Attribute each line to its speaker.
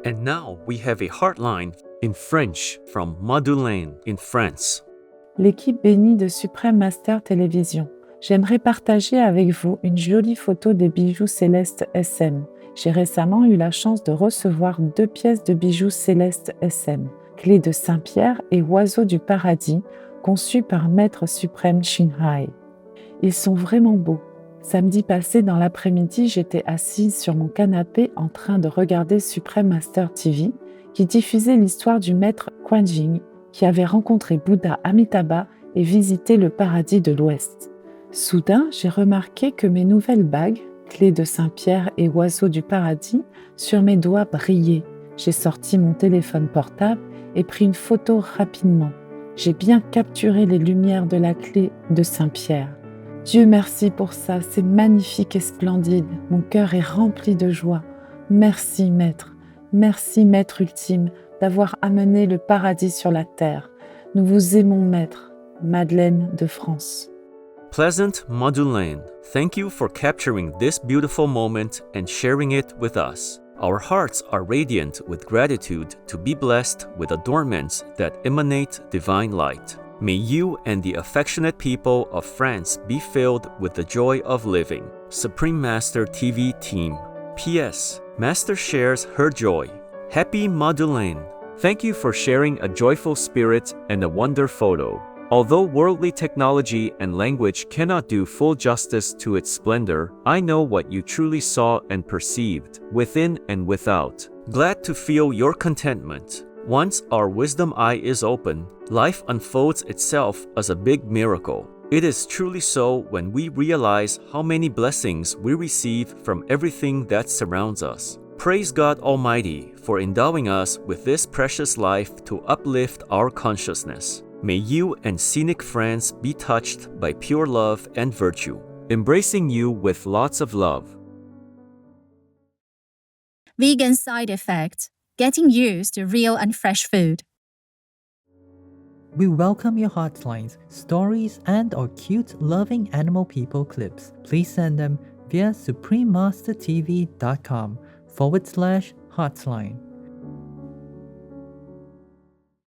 Speaker 1: And now we have a heartline in French from Madeleine in France.
Speaker 2: L'équipe bénie de Supreme Master Télévision. J'aimerais partager avec vous une jolie photo des bijoux célestes SM. J'ai récemment eu la chance de recevoir 2 pièces de bijoux célestes SM, clés de Saint-Pierre et oiseaux du paradis, conçus par Maître Suprême Shinhai. Ils sont vraiment beaux. Samedi passé, dans l'après-midi, j'étais assise sur mon canapé en train de regarder Supreme Master TV, qui diffusait l'histoire du maître Kuan-Yin, qui avait rencontré Bouddha Amitabha et visité le paradis de l'Ouest. Soudain, j'ai remarqué que mes nouvelles bagues, clés de Saint-Pierre et oiseaux du paradis, sur mes doigts brillaient. J'ai sorti mon téléphone portable et pris une photo rapidement. J'ai bien capturé les lumières de la clé de Saint-Pierre. Dieu merci pour ça, c'est magnifique et splendide. Mon cœur est rempli de joie. Merci Maître ultime, d'avoir amené le paradis sur la terre. Nous vous aimons Maître. Madeleine de France.
Speaker 1: Pleasant Madeleine, thank you for capturing this beautiful moment and sharing it with us. Our hearts are radiant with gratitude to be blessed with adornments that emanate divine light. May you and the affectionate people of France be filled with the joy of living. Supreme Master TV Team. P.S. Master shares her joy. Happy Madeleine. Thank you for sharing a joyful spirit and a wonder photo. Although worldly technology and language cannot do full justice to its splendor, I know what you truly saw and perceived, within and without. Glad to feel your contentment. Once our wisdom eye is open, life unfolds itself as a big miracle. It is truly so when we realize how many blessings we receive from everything that surrounds us. Praise God Almighty for endowing us with this precious life to uplift our consciousness. May you and scenic France be touched by pure love and virtue, embracing you with lots of love.
Speaker 3: Vegan side effects: getting used to real and fresh food.
Speaker 4: We welcome your hotlines, stories, and/or cute, loving animal people clips. Please send them via suprememastertv.com/hotline.